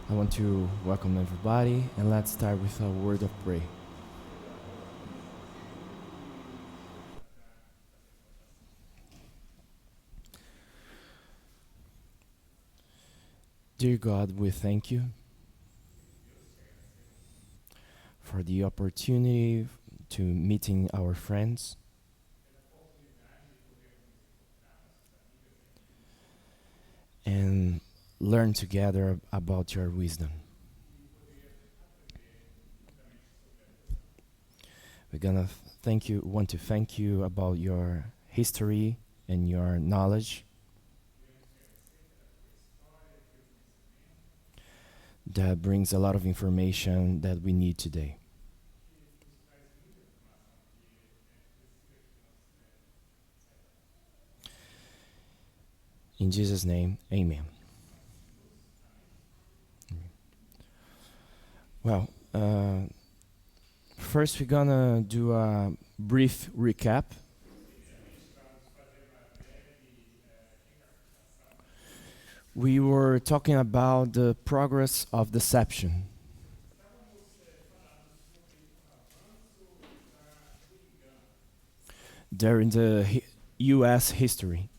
I want to welcome everybody and let's start with a word of prayer. Dear God, we thank you for the opportunity to meeting our friends and learn together about your wisdom. We're gonna want to thank you about your history and your knowledge that brings a lot of information that we need today. In Jesus' name, amen. Well, first we're gonna do a brief recap. We were talking about the progress of deception during the U.S. history.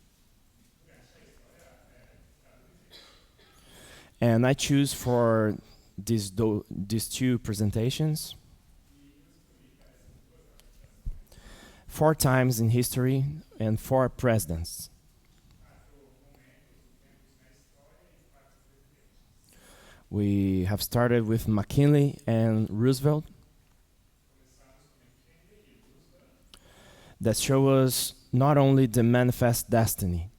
And I choose for these two presentations 4 times in history and 4 presidents. We have started with McKinley and Roosevelt that show us not only the manifest destiny,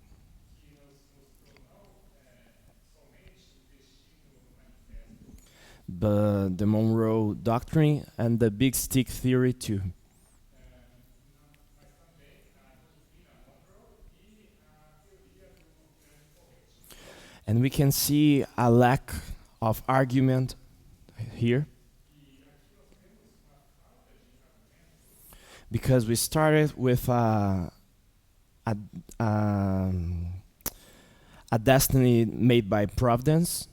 but the Monroe Doctrine and the Big Stick Theory too. And we can see a lack of argument here because we started with a, um, a destiny made by providence,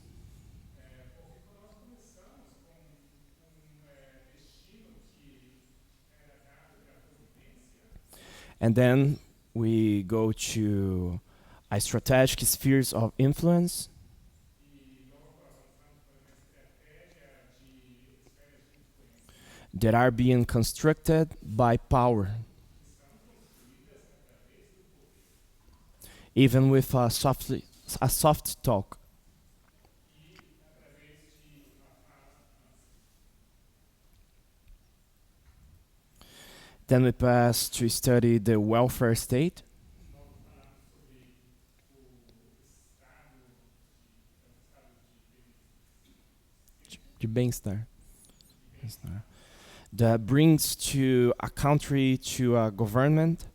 and then we go to a strategic spheres of influence, that are being constructed by power, even with a soft talk. Then we pass to study the welfare state, de bem-estar, that brings to a country to a government,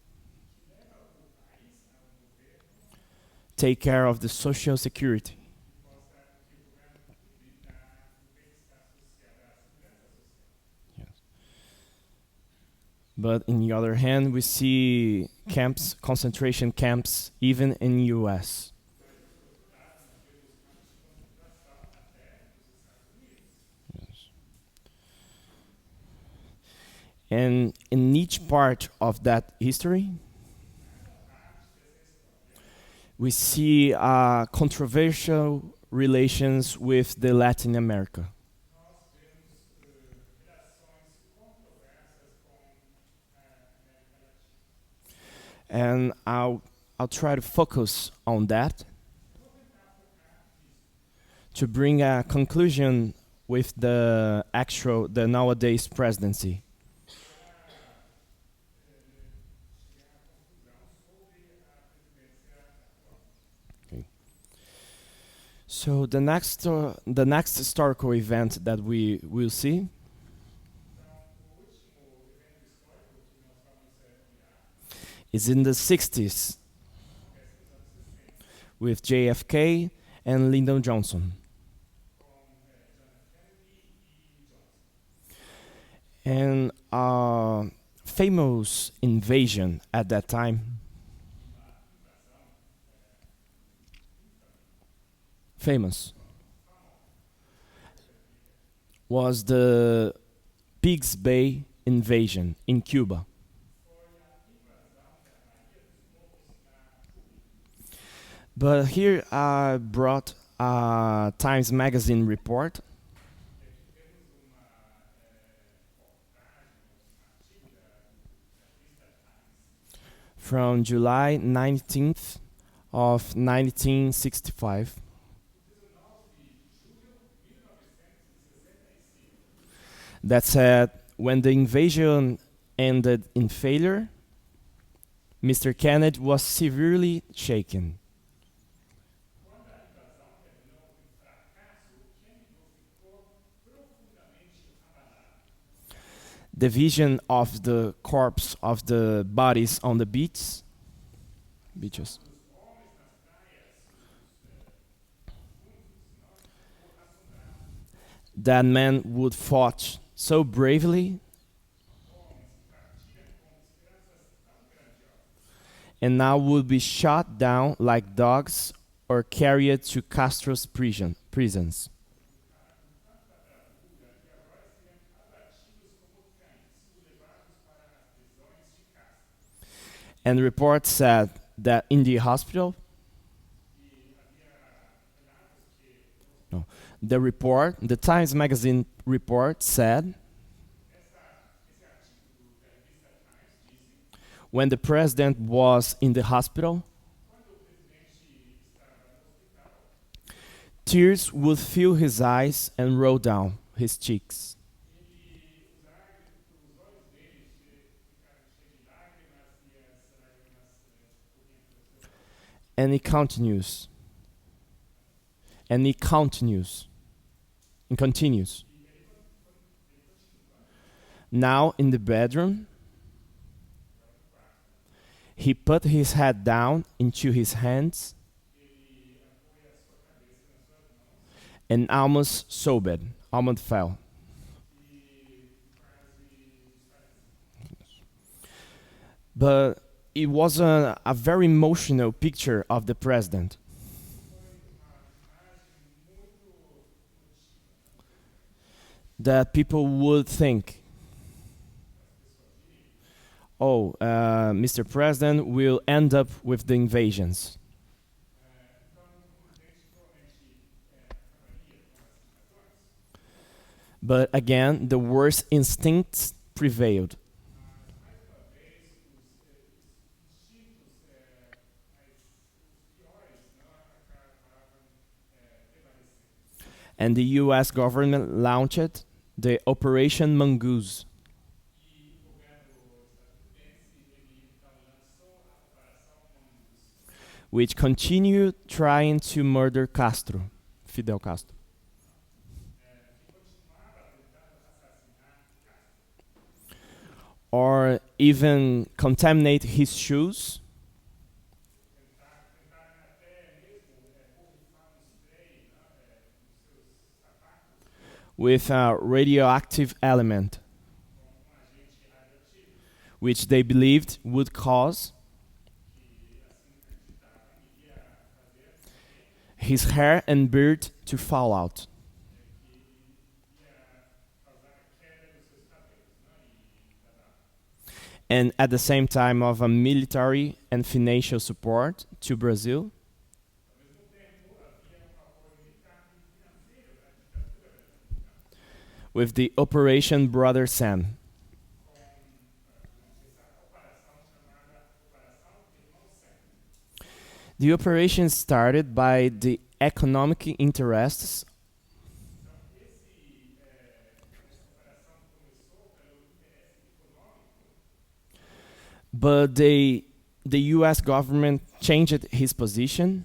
take care of the social security. Yes. But in the other hand, we see camps, concentration camps, even in U.S. Yes. And in each part of that history, we see controversial relations with the Latin America. And I'll try to focus on that to bring a conclusion with the nowadays presidency. Okay. So the next historical event that we will see is in the 60s with JFK and Lyndon Johnson. And a famous invasion at that time. Famous. was the Pigs Bay invasion in Cuba. But here I brought a Times Magazine report from July 19th of 1965 that said when the invasion ended in failure, Mr. Kennedy was severely shaken. The vision of the corpse of the bodies on the beaches. That man would fought so bravely and now would be shot down like dogs or carried to Castro's prisons. And the report said that in the hospital, no, the Times Magazine report said, when the president was in the hospital, tears would fill his eyes and roll down his cheeks. And he continues. And he continues. And continues. Now in the bedroom, he put his head down into his hands and almost sobbed, almost fell. But it was a very emotional picture of the president. That people would think, oh, Mr. President will end up with the invasions. But again, the worst instincts prevailed. And the US government launched the Operation Mongoose, which continued trying to murder Fidel Castro. Or even contaminate his shoes with a radioactive element, which they believed would cause his hair and beard to fall out. And at the same time of a military and financial support to Brazil, with the Operation Brother Sam. The operation started by the economic interests but the US government changed his position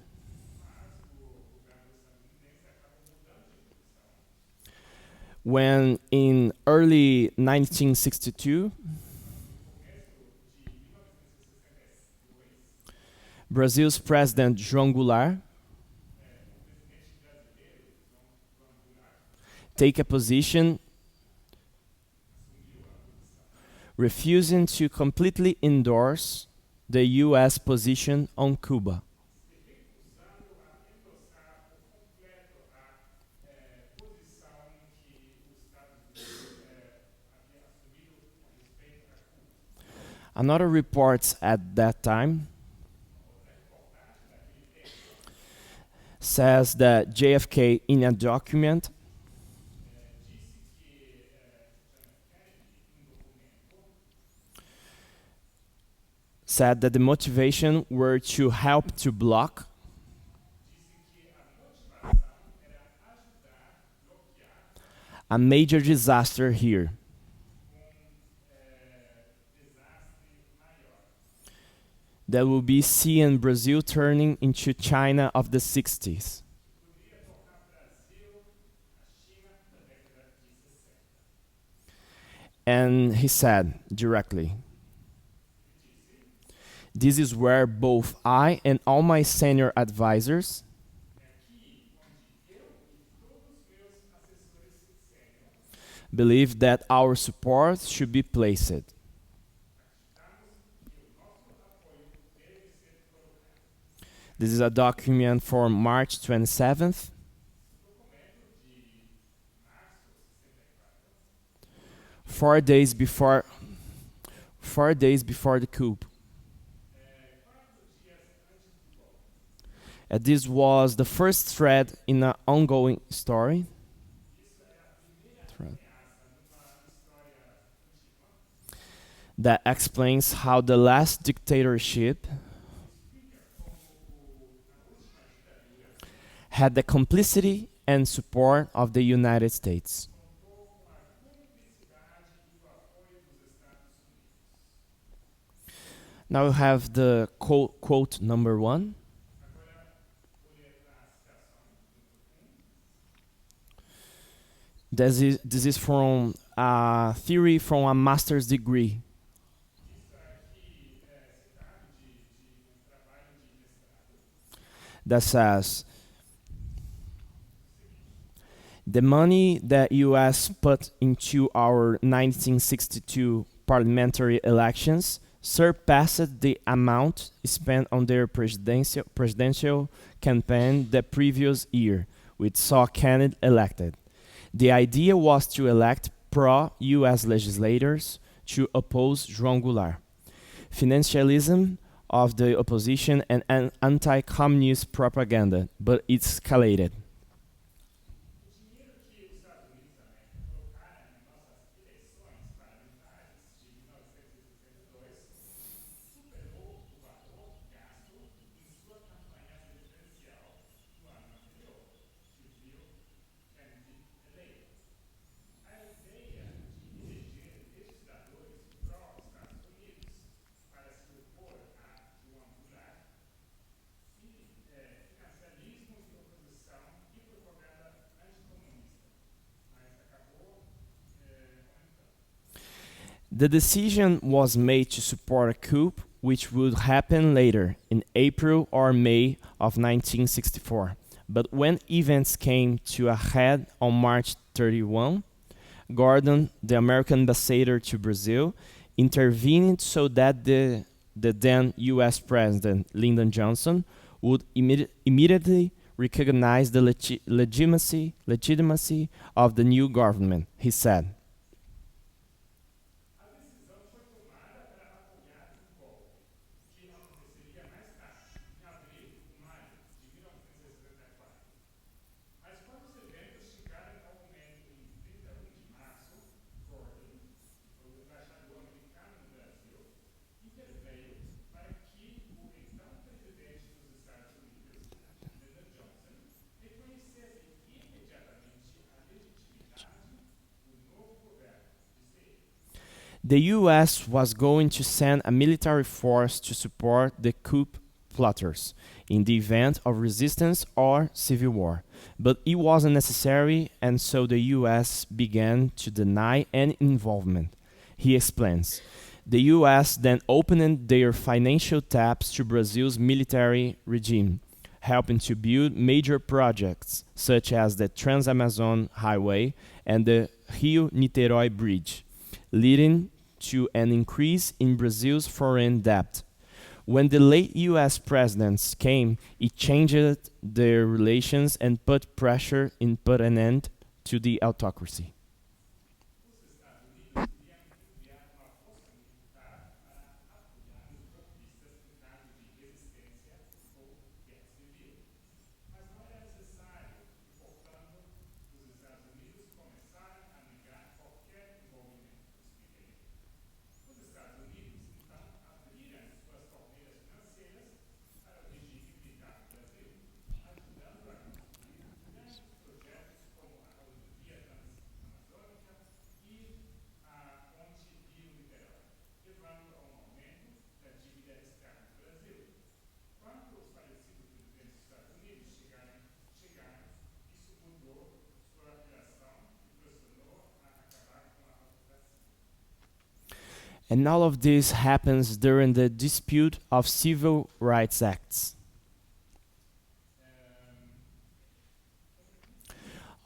when in early 1962 Brazil's president João Goulart take a position refusing to completely endorse the US position on Cuba. Another reports at that time says that JFK, in a document, said that the motivation were to help to block a major disaster here that will be seeing Brazil turning into China of the 60s. And he said directly, this is where both I and all my senior advisors believe that our support should be placed. This is a document from March 27th. 4 days before 4 days before the coup. This was the first thread in an ongoing story. Thread. That explains how the last dictatorship had the complicity and support of the United States. Now we have the quote number 1. This is from a theory from a master's degree. That says, the money that U.S. put into our 1962 parliamentary elections surpassed the amount spent on their presidential campaign the previous year, which saw Kennedy elected. The idea was to elect pro-U.S. legislators to oppose João Goulart. Financialism of the opposition and an anti-communist propaganda, but it escalated. The decision was made to support a coup which would happen later, in April or May of 1964. But when events came to a head on March 31, Gordon, the American ambassador to Brazil, intervened so that the then U.S. President Lyndon Johnson would immediately recognize the legitimacy of the new government, he said. The U.S. was going to send a military force to support the coup plotters in the event of resistance or civil war, but it wasn't necessary, and so the U.S. began to deny any involvement. He explains. The U.S. then opened their financial taps to Brazil's military regime, helping to build major projects such as the Trans-Amazon Highway and the Rio-Niterói Bridge, leading to an increase in Brazil's foreign debt. When the late U.S. presidents came, it changed their relations and put pressure and put an end to the autocracy. And all of this happens during the dispute of civil rights acts.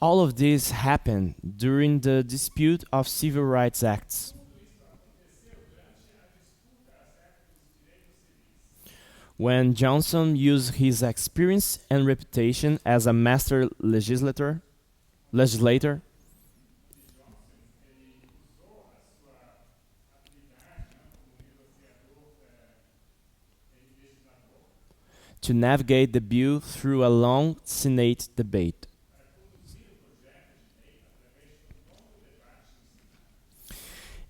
All of this happened during the dispute of civil rights acts. When Johnson used his experience and reputation as a master legislator, to navigate the bill through a long Senate debate.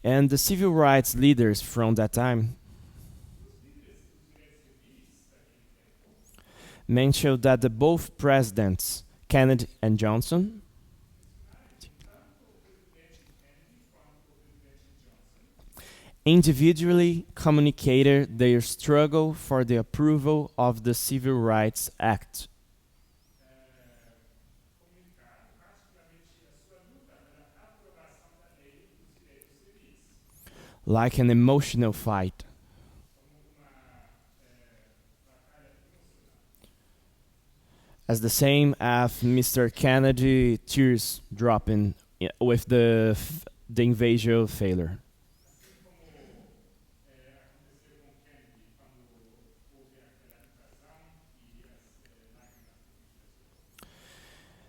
And the civil rights leaders from that time mentioned that the both presidents, Kennedy and Johnson, individually communicated their struggle for the approval of the Civil Rights Act. Like an emotional fight. As the same as Mr. Kennedy tears dropping with the invasion failure.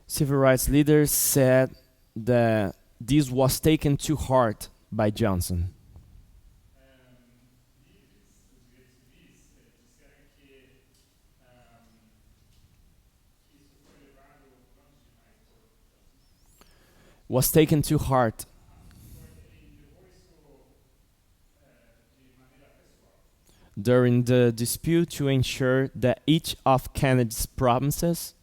Civil rights leaders said that this was taken to heart by Johnson. Was taken to heart. During the dispute to ensure that each of Kennedy's promises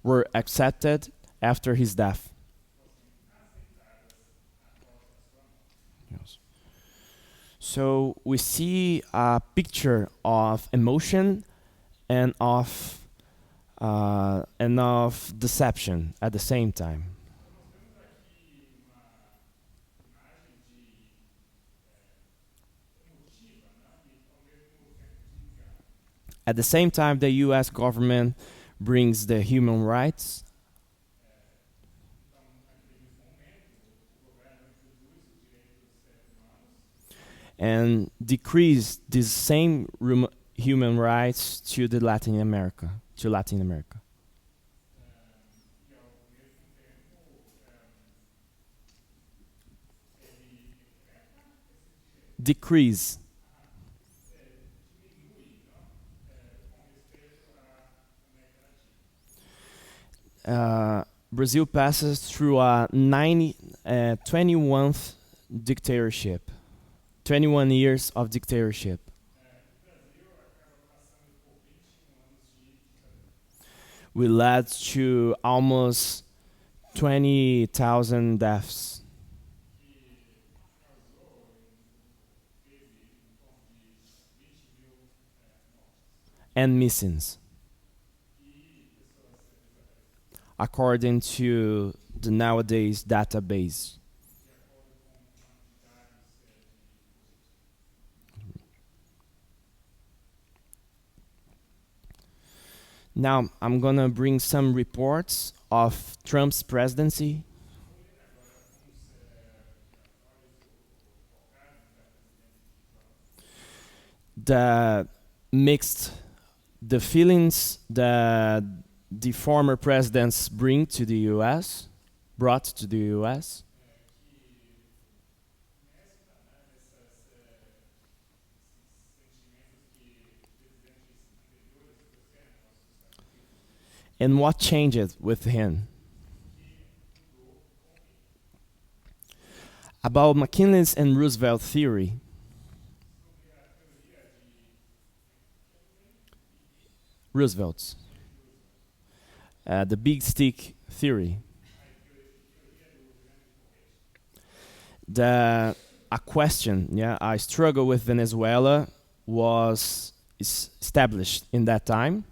were accepted after his death. Yes. So we see a picture of emotion and of deception at the same time. At the same time, the U.S. government brings the human rights. And decrease these same human rights to Latin America. Decrease. Brazil passes through a 21th dictatorship. 21 years of dictatorship. We led to almost 20,000 deaths. And missings. According to the nowadays database. Now, I'm gonna bring some reports of Trump's presidency. That mixed the feelings that the former presidents brought to the U.S. And what changed with him. About McKinley's and Roosevelt theory. Roosevelt's. The big stick theory. A question, a struggle with Venezuela was established in that time.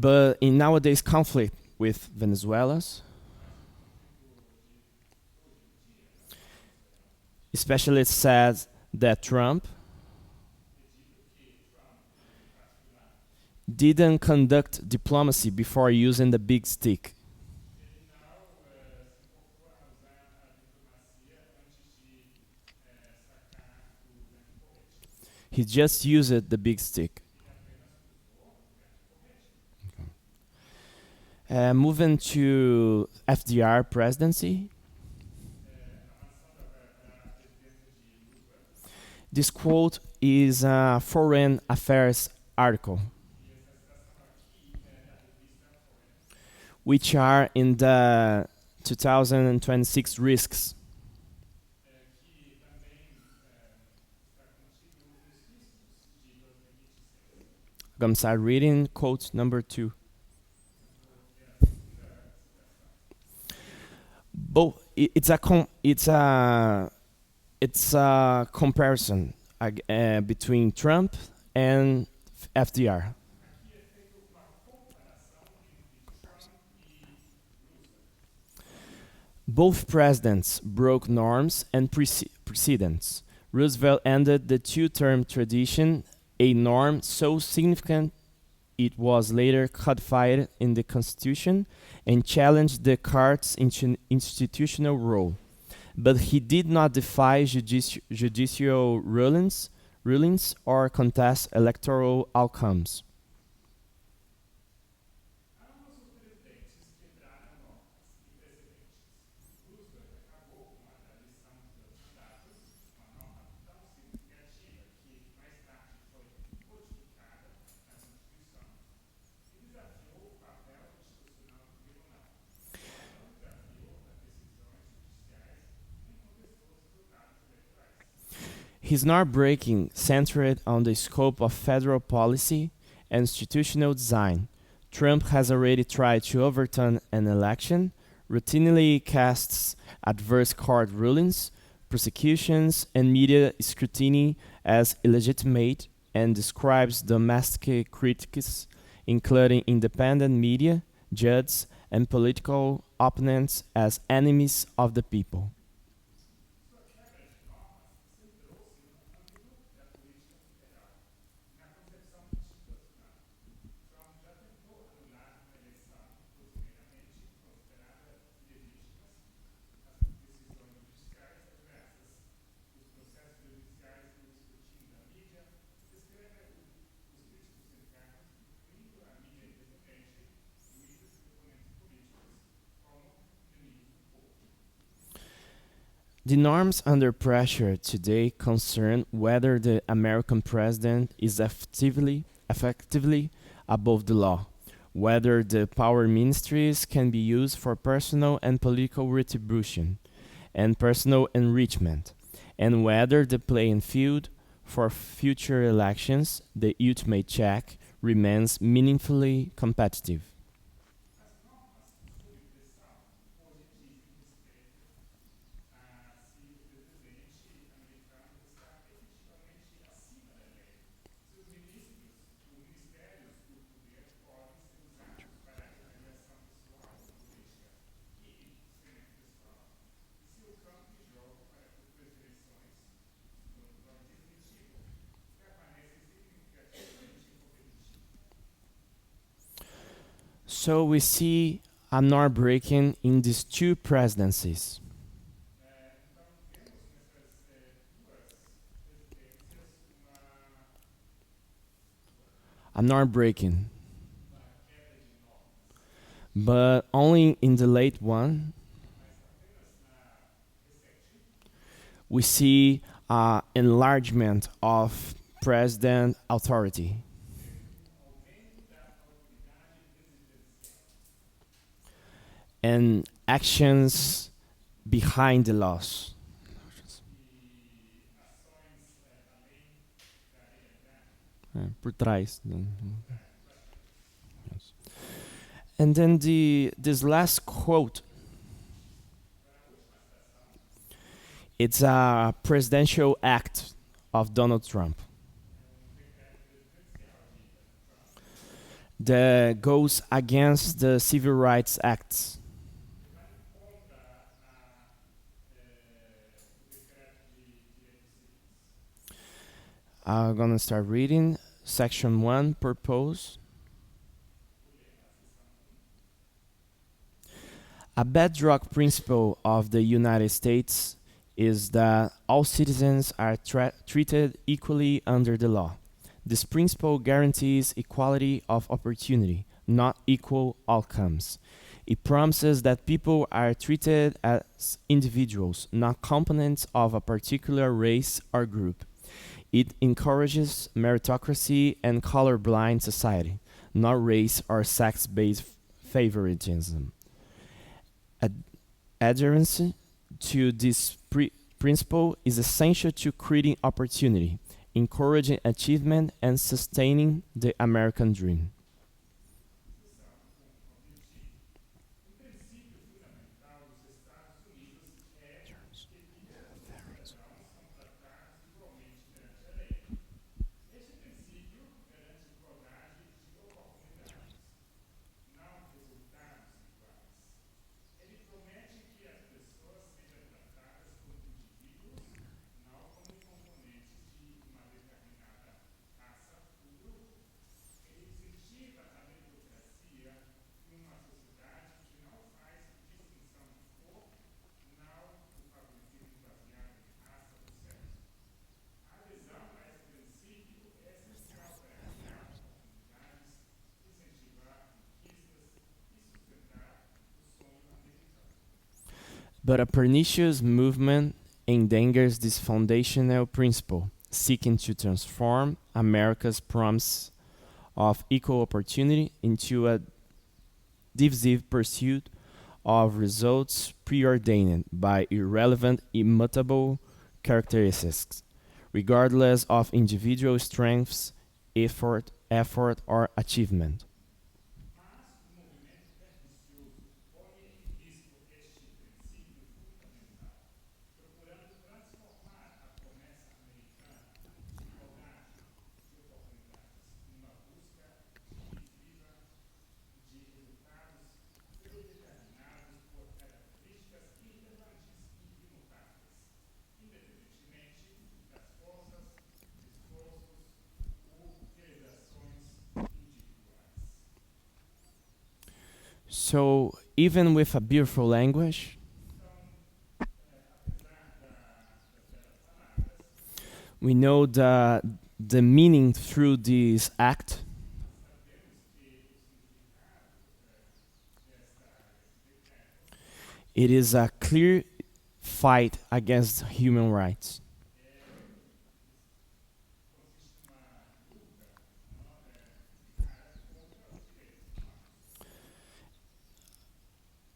But in nowadays conflict with Venezuela's, especially it says that Trump didn't conduct diplomacy before using the big stick. He just used the big stick. Moving to FDR presidency. This quote is a Foreign Affairs article, which are in the 2026 risks. I'm going to start reading quote number 2. It's a comparison between Trump and FDR. Both presidents broke norms and precedents. Roosevelt ended the two-term tradition, a norm so significant it was later codified in the Constitution, and challenged Descartes' institutional role. But he did not defy judicial rulings or contest electoral outcomes. His norm-breaking centered on the scope of federal policy and institutional design. Trump has already tried to overturn an election, routinely casts adverse court rulings, prosecutions, and media scrutiny as illegitimate, and describes domestic critics, including independent media, judges, and political opponents, as enemies of the people. The norms under pressure today concern whether the American president is effectively above the law, whether the power ministries can be used for personal and political retribution and personal enrichment, and whether the playing field for future elections, the ultimate check, remains meaningfully competitive. So we see a norm breaking in these two presidencies. A norm breaking. But only in the late one, we see enlargement of president authority. And actions behind the laws. Por trás. Yes. And then this last quote. It's a presidential act of Donald Trump. that goes against the Civil Rights Acts. I'm gonna start reading. Section 1, Purpose. A bedrock principle of the United States is that all citizens are treated equally under the law. This principle guarantees equality of opportunity, not equal outcomes. It promises that people are treated as individuals, not components of a particular race or group. It encourages meritocracy and colorblind society, not race or sex-based favoritism. Adherence to this principle is essential to creating opportunity, encouraging achievement, and sustaining the American dream. But a pernicious movement endangers this foundational principle, seeking to transform America's promise of equal opportunity into a divisive pursuit of results preordained by irrelevant, immutable characteristics, regardless of individual strengths, effort, or achievement. So, even with a beautiful language, we know the meaning through this act. It is a clear fight against human rights.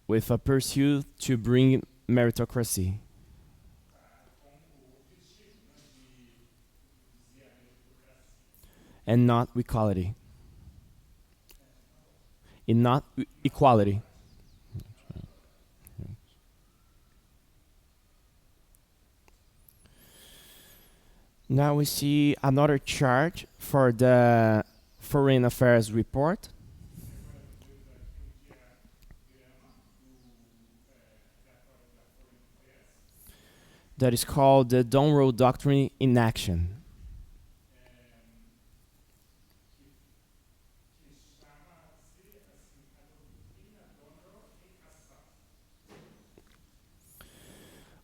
With a pursuit to bring meritocracy. And not equality. In not equality. Now we see another chart for the Foreign Affairs report. That is called the Donroe Doctrine in Action.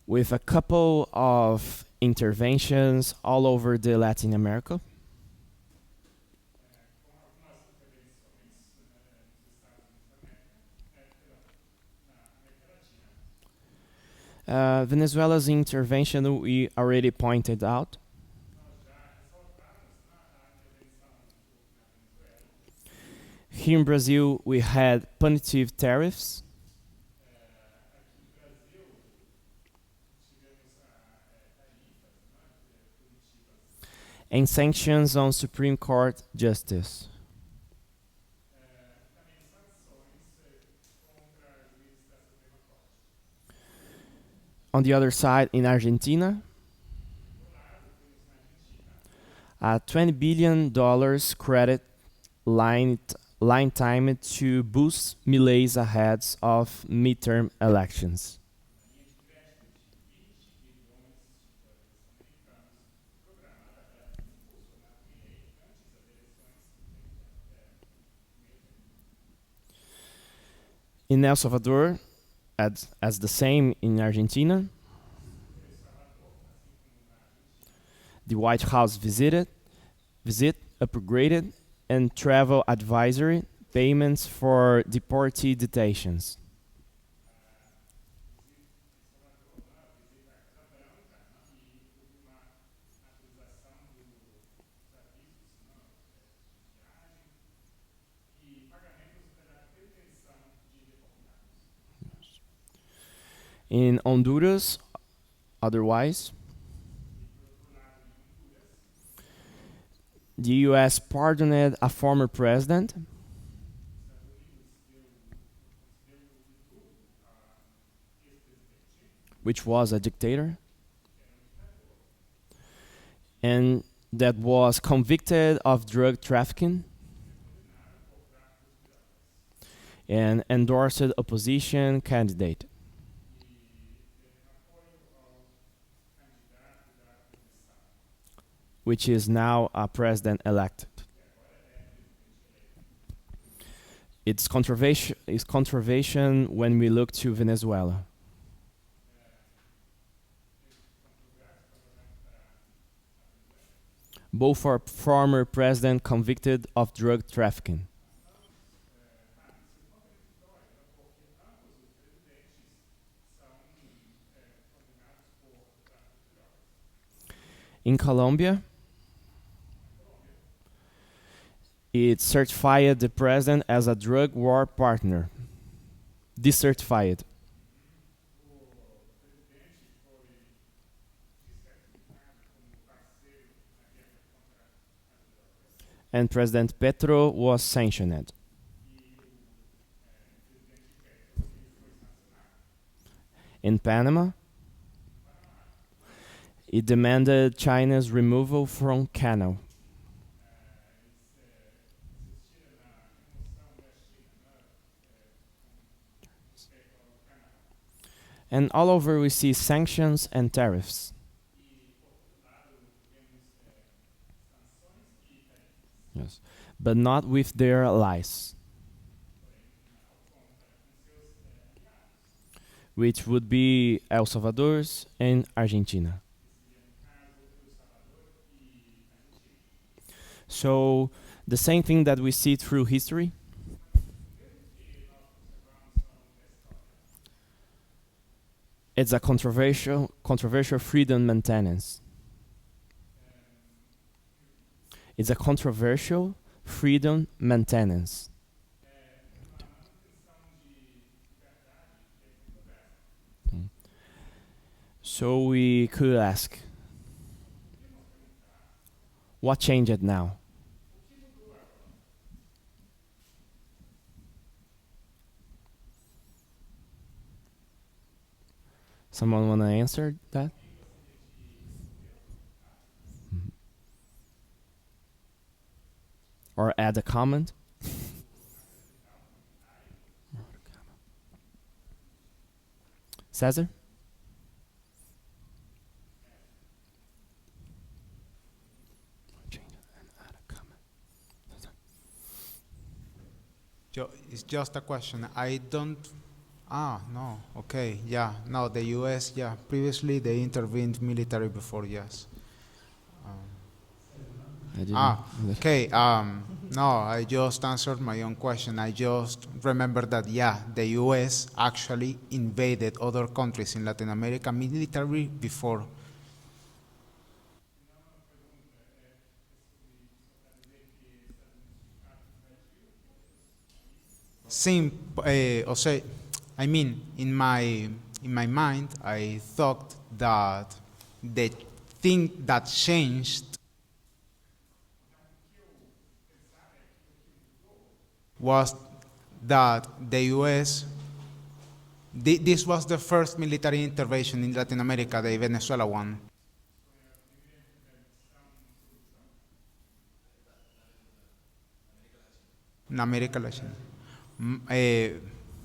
With a couple of interventions all over the Latin America. Venezuela's intervention we already pointed out. Here in Brazil, we had punitive tariffs. And sanctions on Supreme Court justice. On the other side, in Argentina, a $20 billion credit line line timed to boost Milei's ahead of midterm elections. In El Salvador, as the same in Argentina, the White House visit, upgraded, and travel advisory payments for deportee detations. In Honduras, otherwise, the US pardoned a former president, which was a dictator, and that was convicted of drug trafficking and endorsed opposition candidate, which is now a president elected. It's controversial when we look to Venezuela. Both are former president convicted of drug trafficking. In Colombia, it certified the president as a drug war partner. Decertified. And President Petro was sanctioned. In Panama, it demanded China's removal from canal. And all over we see sanctions and tariffs. Yes, but not with their allies, which would be El Salvador's and Argentina. So the same thing that we see through history, it's a controversial freedom maintenance. It's a controversial freedom maintenance. So we could ask, what changed now? Someone want to answer that? Or add a comment? Cesar? It's just a question. I don't. No. Okay. Yeah. No. The U.S. Yeah. Previously, they intervened military before. Yes. Okay. No. I just answered my own question. I just remember that. Yeah. The U.S. actually invaded other countries in Latin America military before. I mean, in my mind, I thought that the thing that changed was that the U.S. This was the first military intervention in Latin America, the Venezuela one. in America Latina.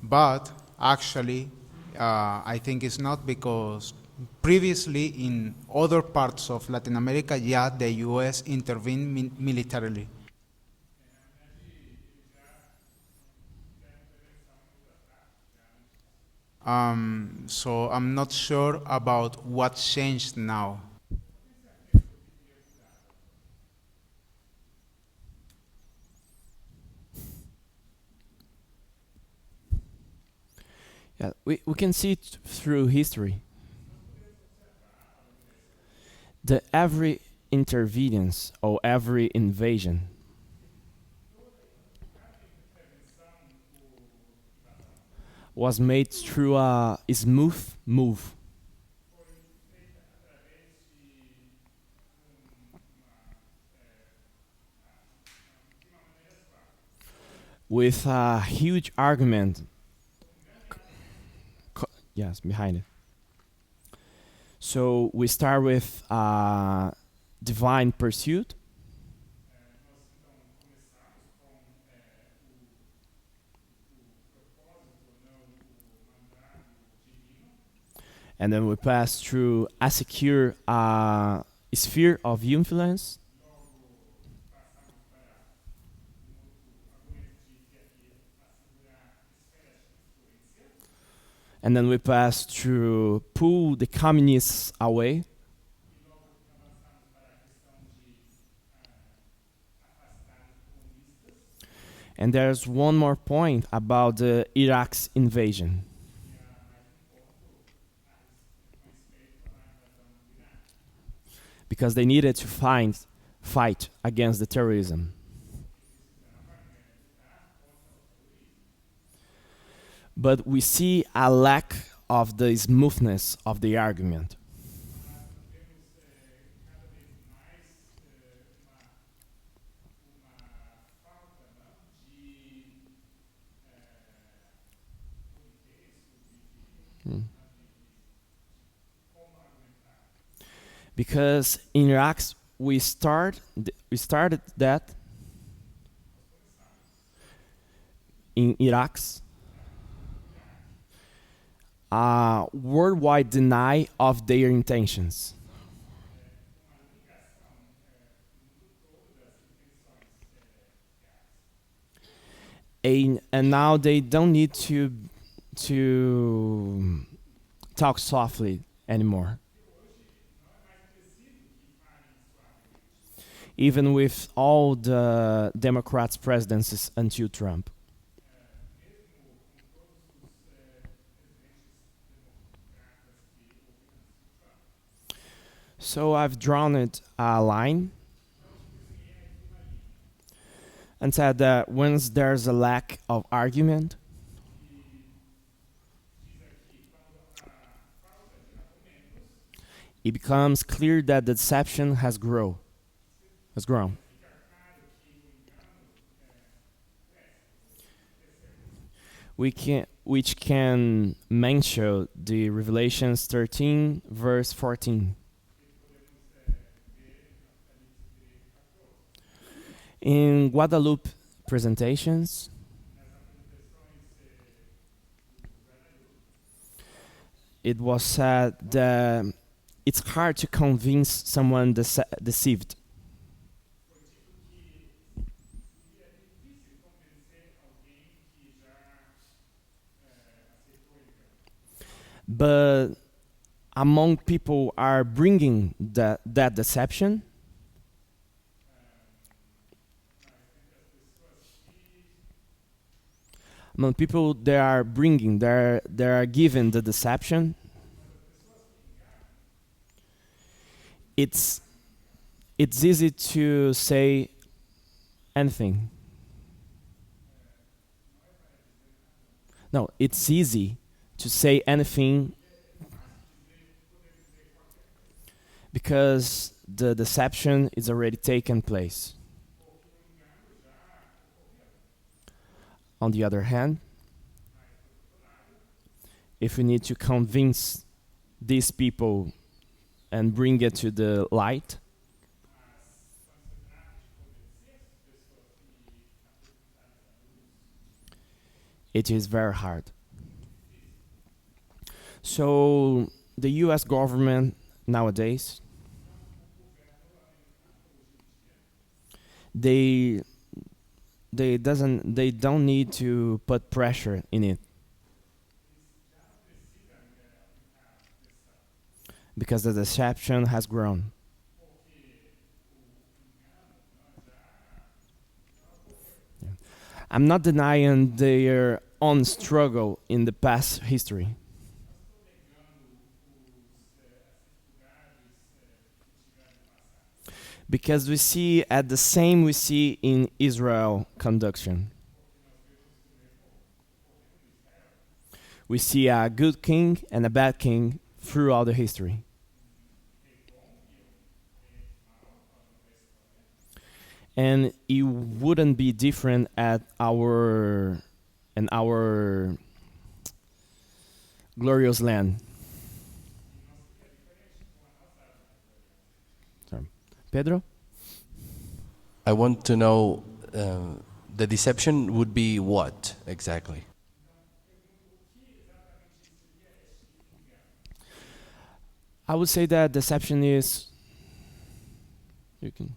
But actually, I think it's not because previously in other parts of Latin America, yeah, the U.S. intervened militarily. So I'm not sure about what changed now. Yeah, we can see it through history. The every intervenence or every invasion was made through a smooth move with a huge argument, yes, behind it. So we start with divine pursuit, and then we pass through a secure sphere of influence, and then we pass through pull the communists away, and there's one more point about the Iraq's invasion, because they needed to fight against the terrorism. But we see a lack of the smoothness of the argument. Mm. Because in Iraq we started that in Iraq's worldwide deny of their intentions. And now they don't need to talk softly anymore. Even with all the Democrats' presidencies until Trump. So I've drawn it a line and said that once there's a lack of argument, it becomes clear that the deception has grown. Which can mention the Revelations 13, verse 14. In Guadalupe presentations, it was said that it's hard to convince someone deceived. But among people are bringing that deception, among people they are bringing, they are given the deception, it's easy to say anything. No, it's easy to say anything because the deception is already taken place. On the other hand, if we need to convince these people and bring it to the light, it is very hard. So the US government nowadays, they they don't need to put pressure in it because the deception has grown. Yeah. I'm not denying their own struggle in the past history, because we see at the same we see in Israel conduction. We see a good king and a bad king throughout the history. And it wouldn't be different at our in our glorious land. Sorry. Pedro? I want to know the deception would be what exactly? I would say that deception is you can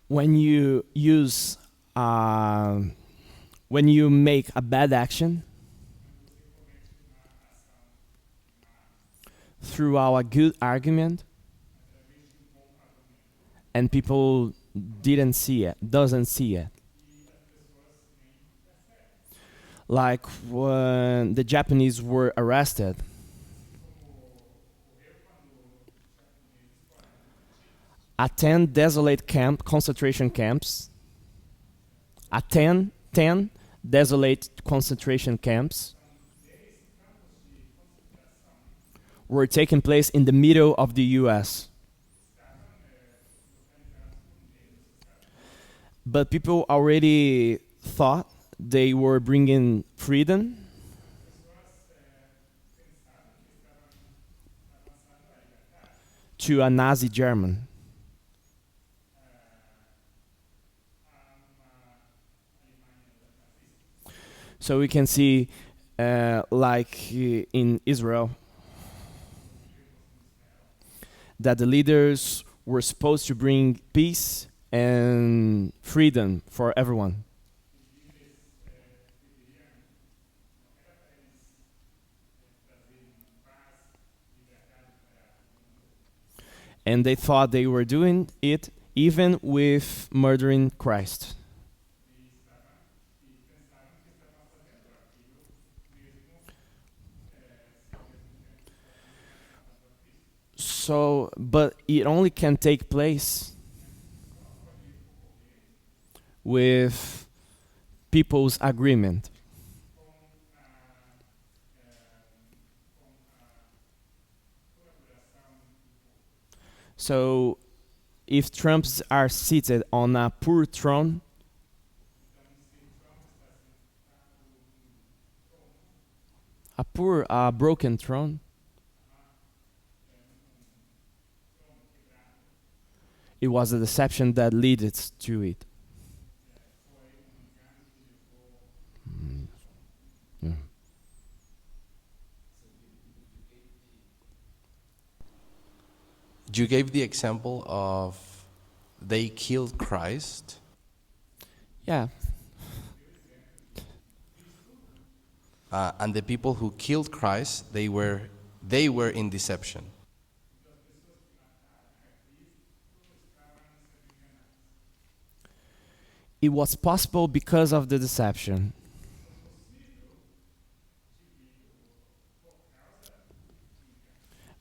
when you use when you make a bad action throughout a good argument and people doesn't see it. Like when the Japanese were arrested, at 10 desolate concentration camps, at 10 desolate concentration camps were taking place in the middle of the US. But people already thought they were bringing freedom to a Nazi German. So we can see, like in Israel, that the leaders were supposed to bring peace and freedom for everyone. And they thought they were doing it even with murdering Christ. So, but it only can take place with people's agreement. So, if Trumps are seated on a poor throne, a broken throne, it was a deception that led it to it. Yeah. You gave the example of they killed Christ. Yeah. And the people who killed Christ, they were in deception. It was possible because of the deception.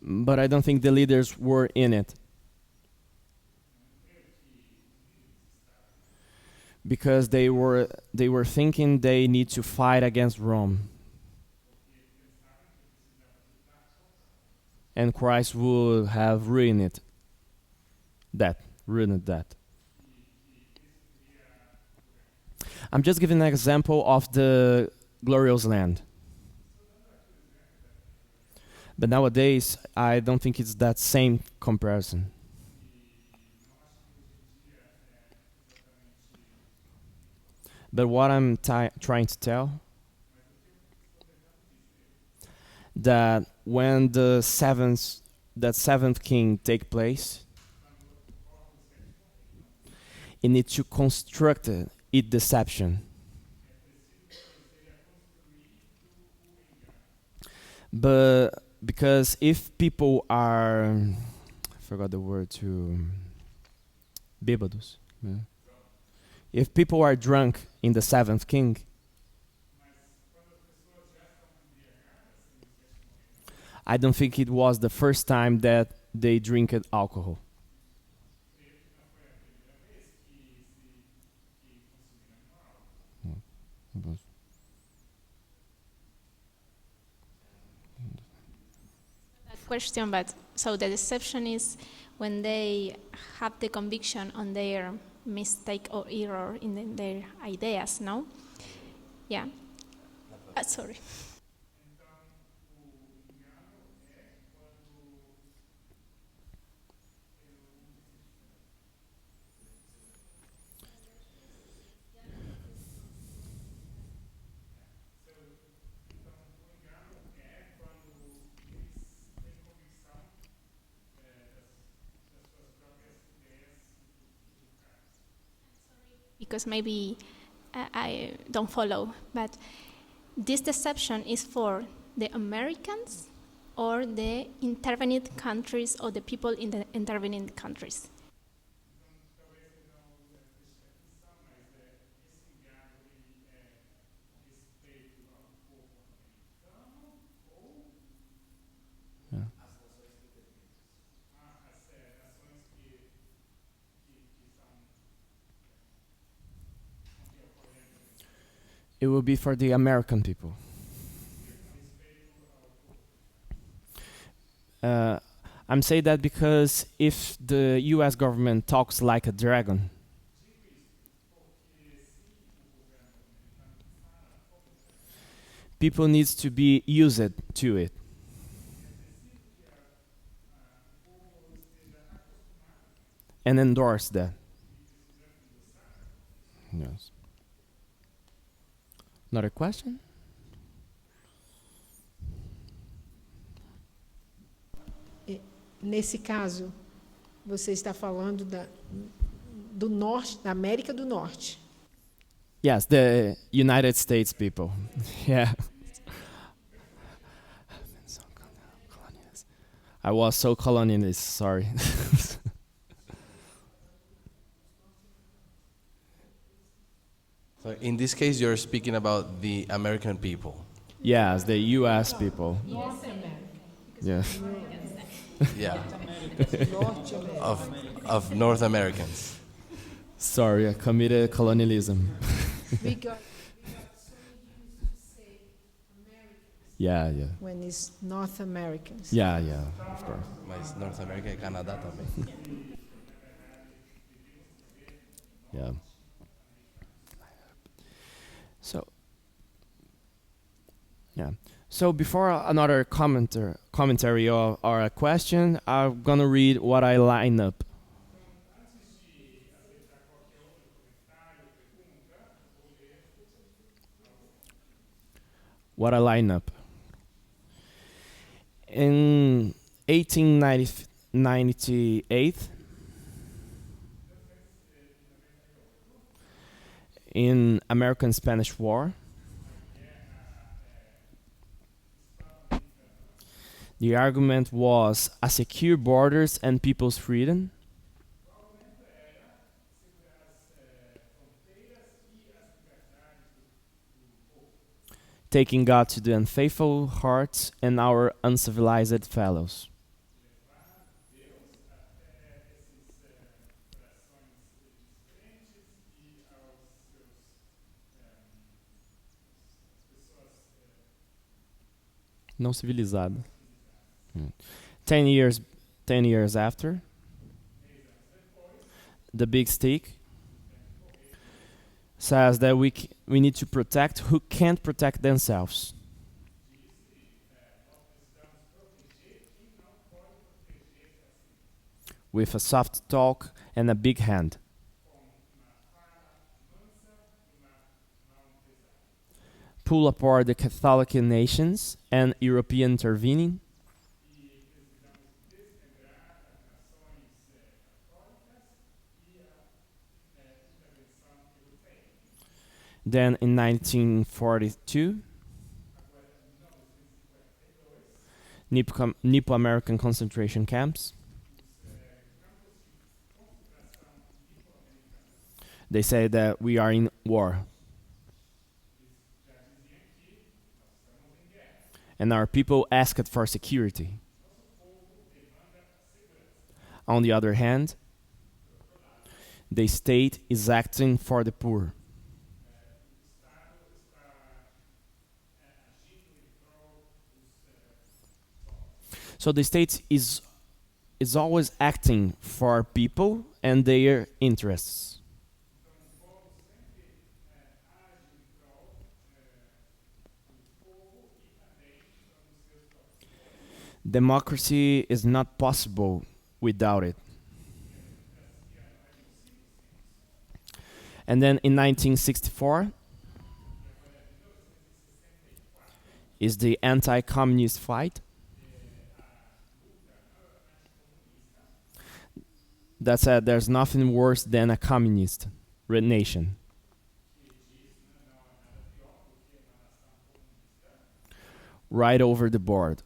But I don't think the leaders were in it. Because they were thinking they need to fight against Rome. And Christ would have ruined that. I'm just giving an example of the glorious land. But nowadays, I don't think it's that same comparison. But what I'm trying to tell, that when that seventh king take place, it needs to construct it deception. But because if people are, I forgot the word to, bêbados. Yeah. If people are drunk in the seventh king, I don't think it was the first time that they drink alcohol. Question, but so the deception is when they have the conviction on their mistake or error in their ideas, no? Yeah. Sorry. Because maybe I don't follow, but this deception is for the Americans or the intervening countries or the people in the intervening countries. It will be for the American people. I'm saying that because if the U.S. government talks like a dragon, people needs to be used to it. And endorse that. Yes. Another question? Nesse caso, você está falando do norte, da América do Norte. Yes, the United States people. Yeah. I was so colonialist, sorry. So in this case, you're speaking about the American people. Yes, the U.S. people. North America. Yes. Yeah, Norte América. of North Americans. Sorry, I committed colonialism. We got so used to say Americans Yeah. when it's North Americans. Yeah, of course. Mas North America e Canadá também. Yeah. So before another commentary or a question, I'm gonna read what I line up. What I line up. In 1898, in American-Spanish War, the argument was a secure borders and people's freedom. Taking God to the unfaithful hearts and our uncivilized fellows. Não civilizado. 10 years after, the big stick says that we need to protect who can't protect themselves. With a soft talk and a big hand. pull apart the Catholic nations and European intervening. Then in 1942, Nipo-American concentration camps. They say that we are in war. And our people asked for security. On the other hand, the state is acting for the poor. So the state is always acting for people and their interests. Democracy is not possible without it. And then in 1964 is the anti-communist fight. That said, there's nothing worse than a communist nation. Right over the board.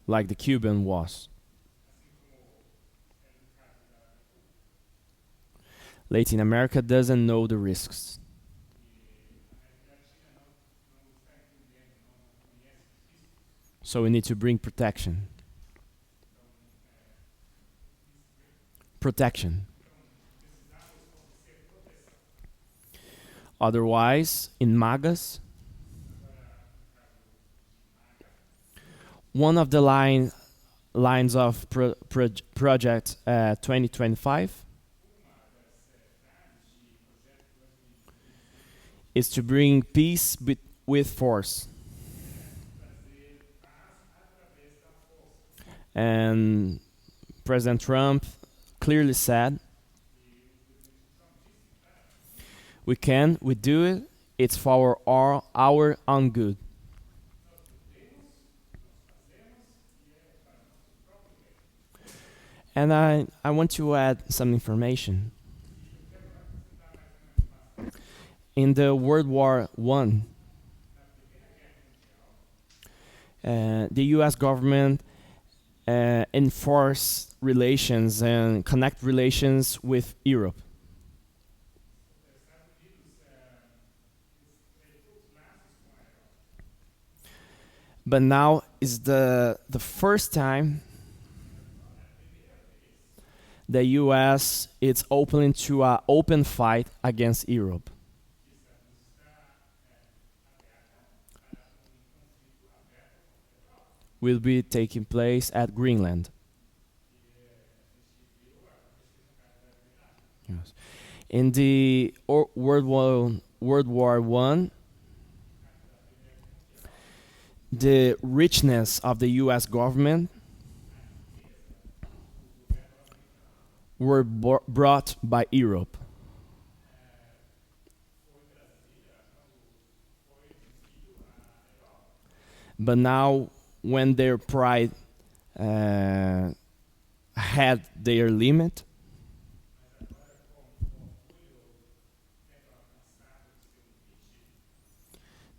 Like the Cuban was. Latin America doesn't know the risks. So we need to bring protection. Protection. Otherwise, in MAGAs, one of the lines of Project 2025 is to bring peace with force. And President Trump clearly said, we do it, it's for our own good. And I want to add some information. In the World War I, the US government enforced relations and connect relations with Europe. But now is the first time the US is open to an open fight against Europe. Will be taking place at Greenland. Yes. In the World War I, the richness of the US government were brought by Europe. But now, when their pride had their limit,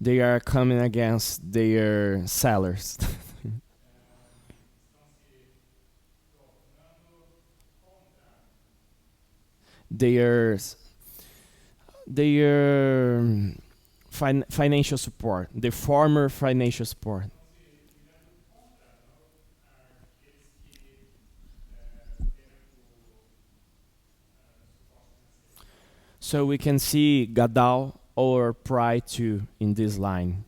they are coming against their sellers. their financial support, the former financial support. So we can see Gadal or pride too in this line.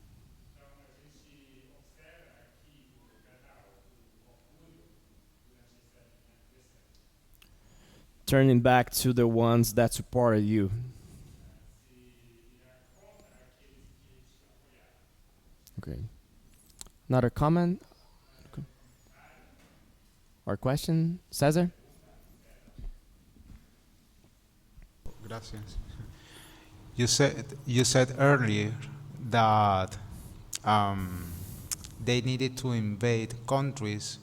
Turning back to the ones that supported you. Okay. Another comment or question, Cesar? Gracias. You said earlier that they needed to invade countries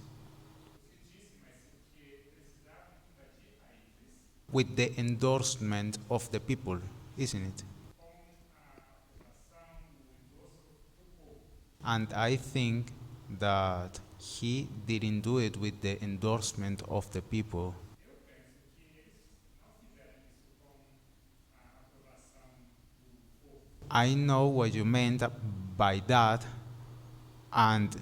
with the endorsement of the people, isn't it? And I think that he didn't do it with the endorsement of the people. I know what you meant by that, and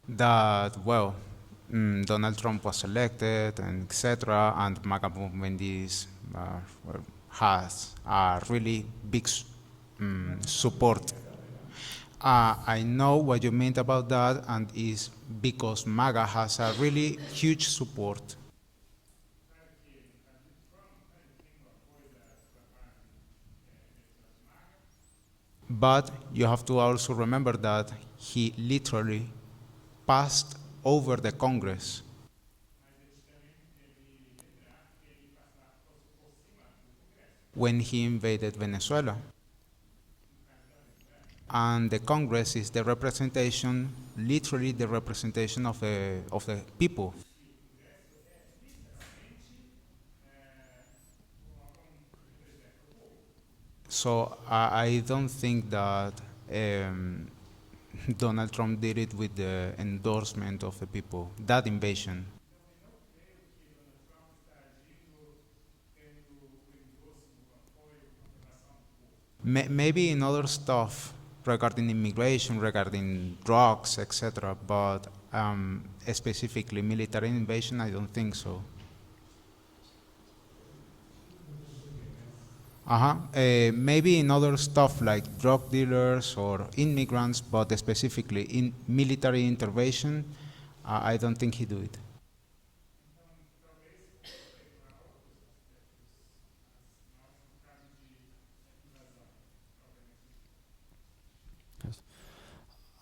that, well, Donald Trump was elected, and etc., and MAGA movement has a really big support. I know what you meant about that, and is because MAGA has a really huge support. But you have to also remember that he literally passed over the Congress. When he invaded Venezuela. And the Congress is the representation, literally the representation of the people. So I don't think that Donald Trump did it with the endorsement of the people, that invasion. Maybe in other stuff regarding immigration, regarding drugs, etc., but specifically military invasion, I don't think so. Maybe in other stuff like drug dealers or immigrants, but specifically in military intervention, I don't think he do it.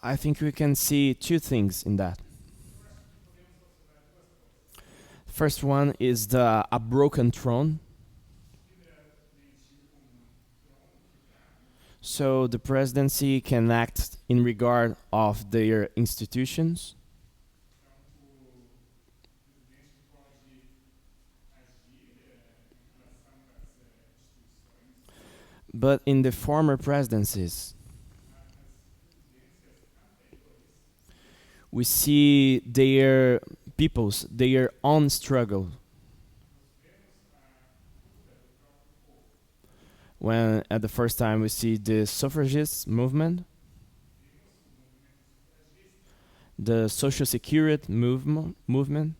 I think we can see two things in that. First one is a broken throne. So the presidency can act in regard of their institutions. But in the former presidencies, we see their peoples, their own struggle. When at the first time we see the suffragist movement, the social security movement,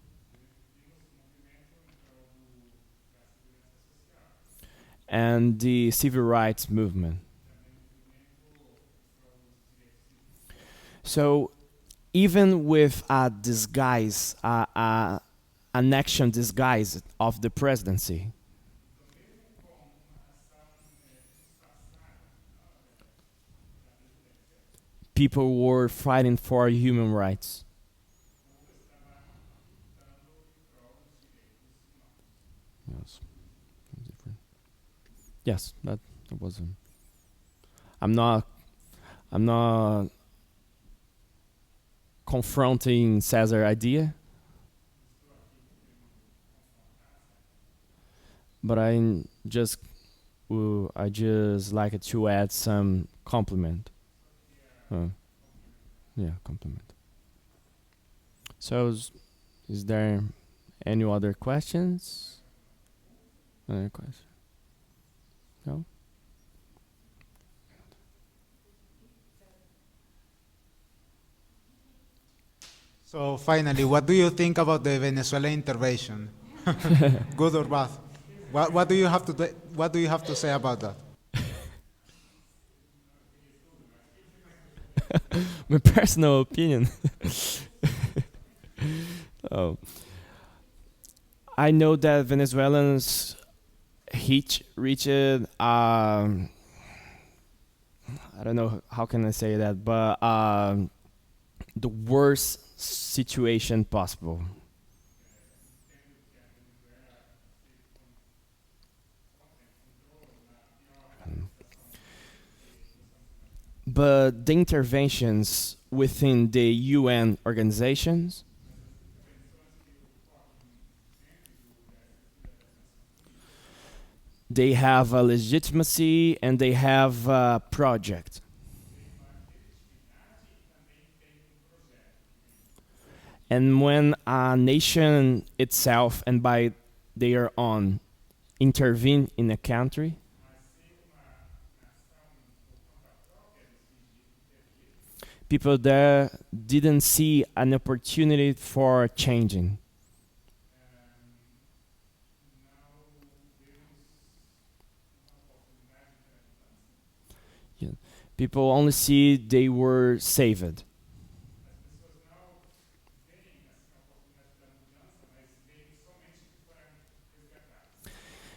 and the civil rights movement. So even with a disguise, an action disguise of the presidency, people were fighting for human rights. Yes, different. Yes, that was. I'm not confronting Cesar's idea, but I just like to add some compliment. Yeah, compliment. So, is there any other questions? Another question? No? So finally, what do you think about the Venezuela intervention? Good or bad? What do you have to say about that? My personal opinion. Oh, I know that Venezuelans reached I don't know how can I say that, but the worst situation possible. But the interventions within the UN organizations, they have a legitimacy and they have a project. And when a nation itself and by their own intervene in a country, people there didn't see an opportunity for changing. Yeah. People only see they were saved.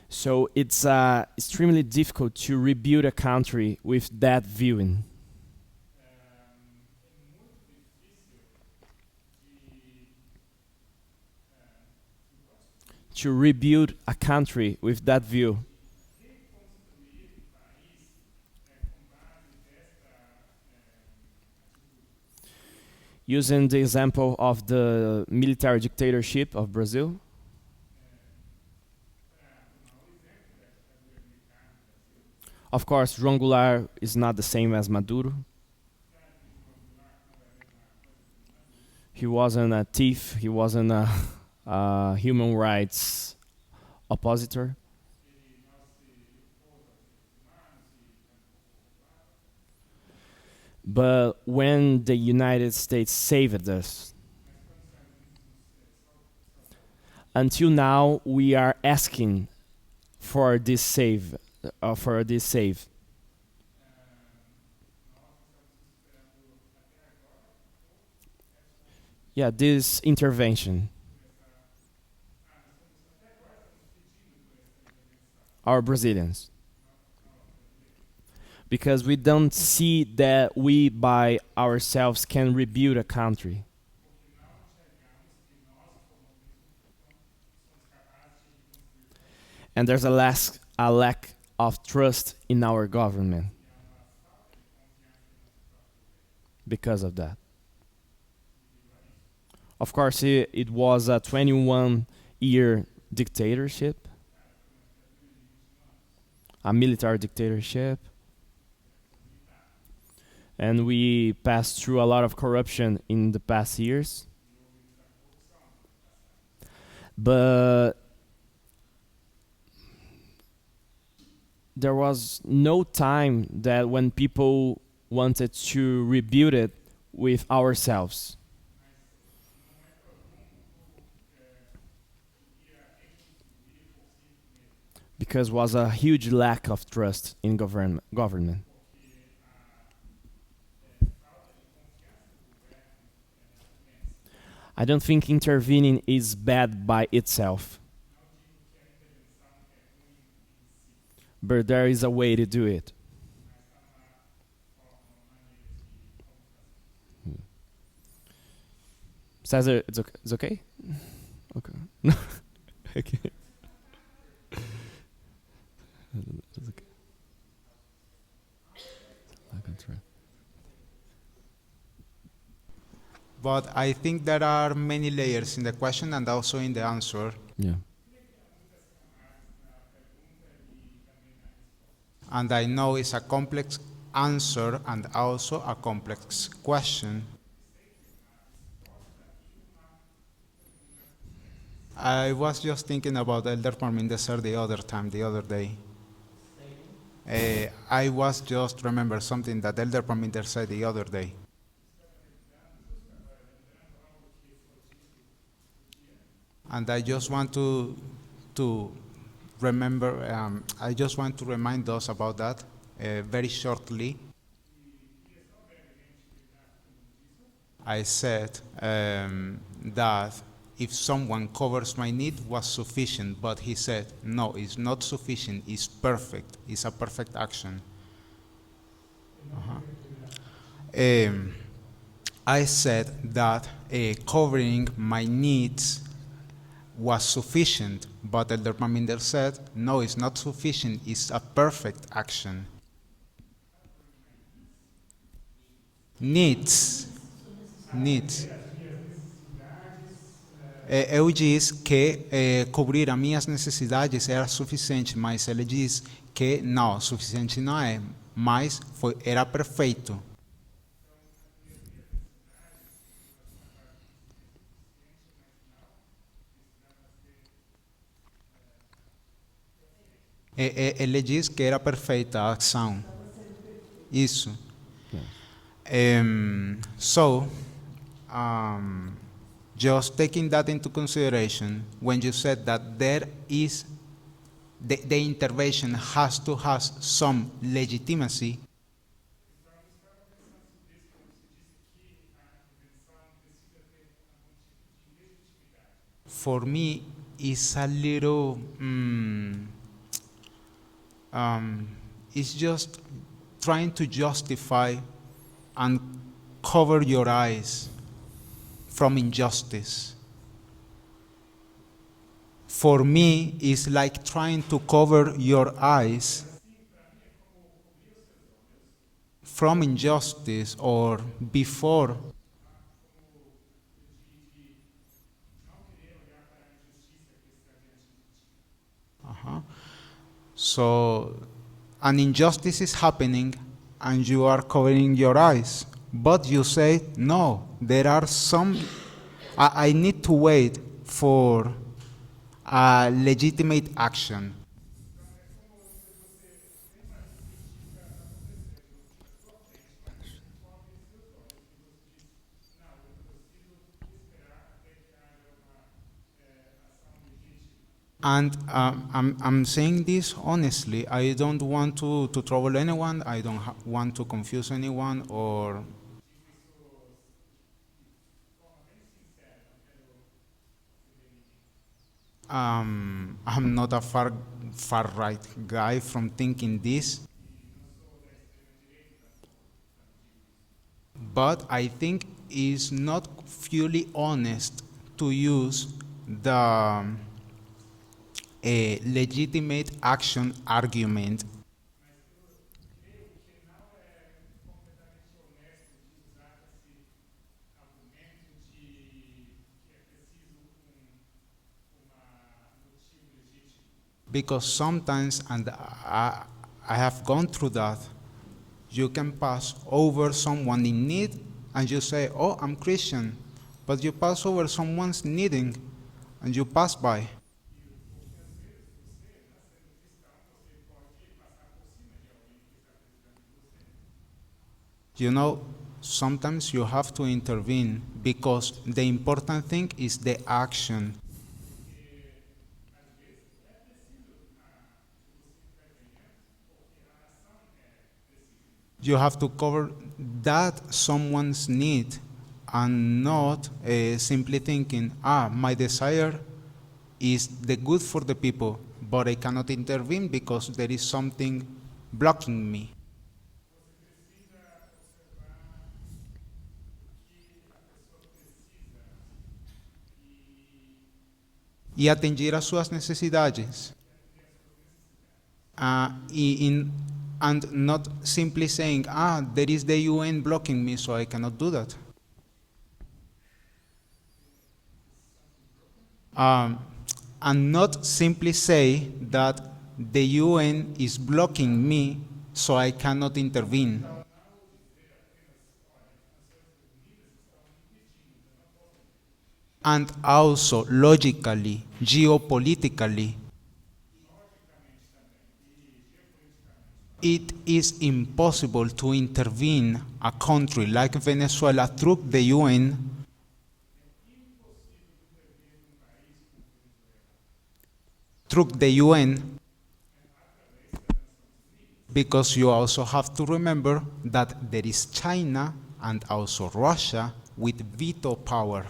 So it's extremely difficult to rebuild a country with that viewing. To rebuild a country with that view. Using the example of the military dictatorship of Brazil, of course, João Goulart is not the same as Maduro. He wasn't a thief, he wasn't a human rights oppositor. But when the United States saved us, until now we are asking for this save, for this save. Yeah, this intervention. Our Brazilians. Because we don't see that we by ourselves can rebuild a country. And there's a lack of trust in our government because of that. Of course, it was a 21-year dictatorship, a military dictatorship. And we passed through a lot of corruption in the past years. But there was no time that when people wanted to rebuild it with ourselves. Because was a huge lack of trust in government. I don't think intervening is bad by itself. But there is a way to do it. Cesar, it's okay? Okay. Okay. It's okay. I can try. But I think there are many layers in the question and also in the answer. Yeah. And I know it's a complex answer and also a complex question. I was just thinking about Elder Parmindeser the other day. I was just remember something that Elder Parmindeser said the other day. And I just want to remember, I just want to remind us about that very shortly. I said that if someone covers my need was sufficient, but he said, no, it's not sufficient, it's perfect, it's a perfect action. I said that covering my needs was sufficient, but Elder Parminder said, no, it's not sufficient, it's a perfect action. Needs. Needs. Eu disse que cobrir as minhas necessidades era suficiente, mas ele diz que não, suficiente não é, mas era perfeito. Ele diz que era perfeita a ação. Isso. So, just taking that into consideration, when you said that there is the intervention has to have some legitimacy, for me it's a little it's just trying to justify and cover your eyes from injustice. For me, it's like trying to cover your eyes from injustice or before. So, an injustice is happening and you are covering your eyes. But you say, no, there are some, I need to wait for a legitimate action. And I'm saying this honestly. I don't want to trouble anyone. I don't want to confuse anyone or I'm not a far right guy from thinking this. But I think it's not fully honest to use the legitimate action argument. Because sometimes, and I have gone through that, you can pass over someone in need and you say, oh, I'm Christian, but you pass over someone's needing and you pass by. You know, sometimes you have to intervene because the important thing is the action. You have to cover that someone's need and not simply thinking, my desire is the good for the people, but I cannot intervene because there is something blocking me. E atender às suas necessidades. And not simply saying, there is the UN blocking me, so I cannot do that. And not simply say that the UN is blocking me, so I cannot intervene. And also, logically, geopolitically, it is impossible to intervene a country like Venezuela through the UN because you also have to remember that there is China and also Russia with veto power.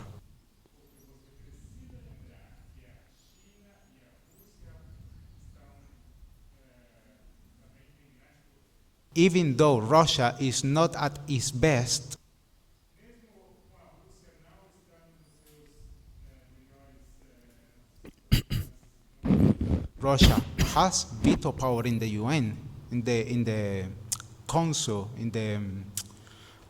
Even though Russia is not at its best, Russia has veto power in the UN, in the council, in the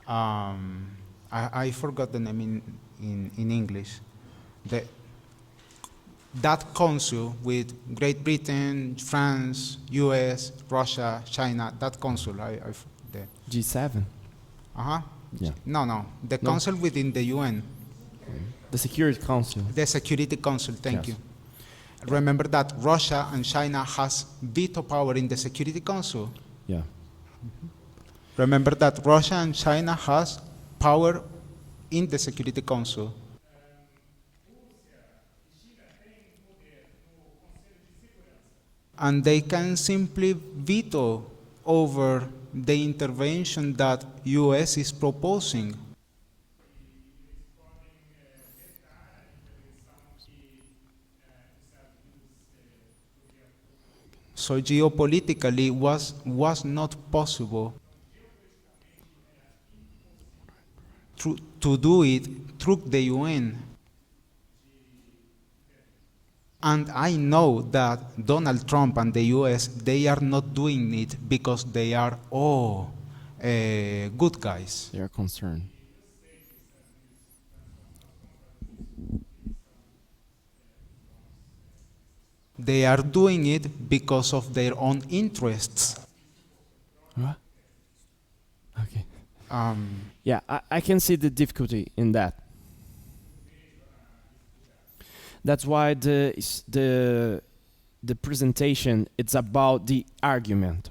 I forgot the name in English. The, that council with Great Britain, France, US, Russia, China, that council, the, G7. uh-huh. Yeah. No, the No. council within the UN, The Security Council. the Security Council, thank Yes. you. Remember that Russia and China has veto power in the Security Council. Yeah. Remember that Russia and China has power in the Security Council. And they can simply veto over the intervention that US is proposing. So geopolitically was not possible to do it through the UN. And I know that Donald Trump and the US, they are not doing it because they are all good guys. They are concerned. They are doing it because of their own interests. What? Okay. Um, Yeah, I can see the difficulty in that. That's why the presentation, it's about the argument.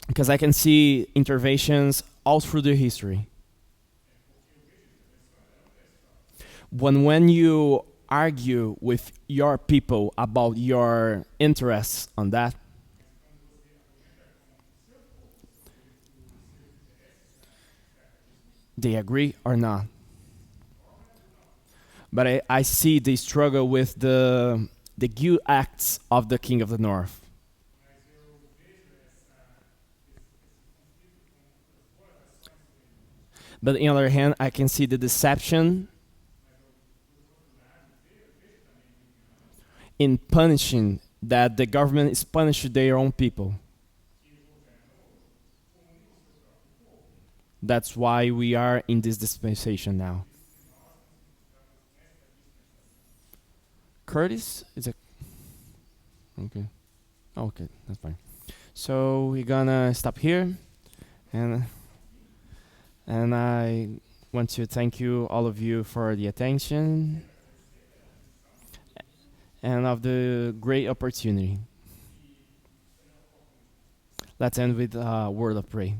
Because I can see interventions all through the history. When you argue with your people about your interests on that, they agree or not. But I see the struggle with the good acts of the King of the North. But on the other hand, I can see the deception in punishing, that the government is punishing their own people. That's why we are in this dispensation now. Curtis is a okay. Okay, that's fine. So we're gonna stop here, and I want to thank you, all of you, for the attention and of the great opportunity. Let's end with a word of prayer.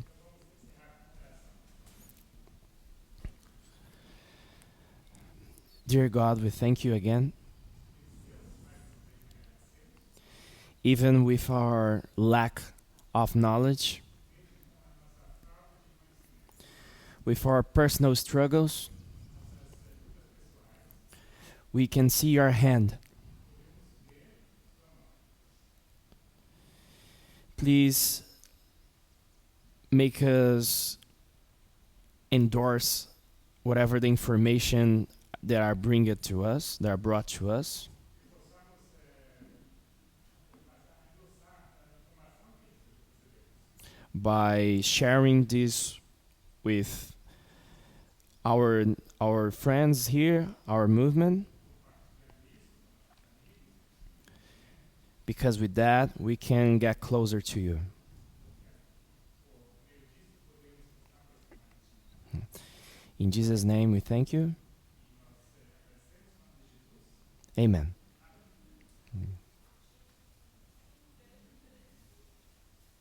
Dear God, we thank you again. Even with our lack of knowledge, with our personal struggles, we can see your hand. Please make us endorse whatever the information that are brought to us. By sharing this with our friends here, our movement. Because with that, we can get closer to you. In Jesus' name, we thank you. Amen.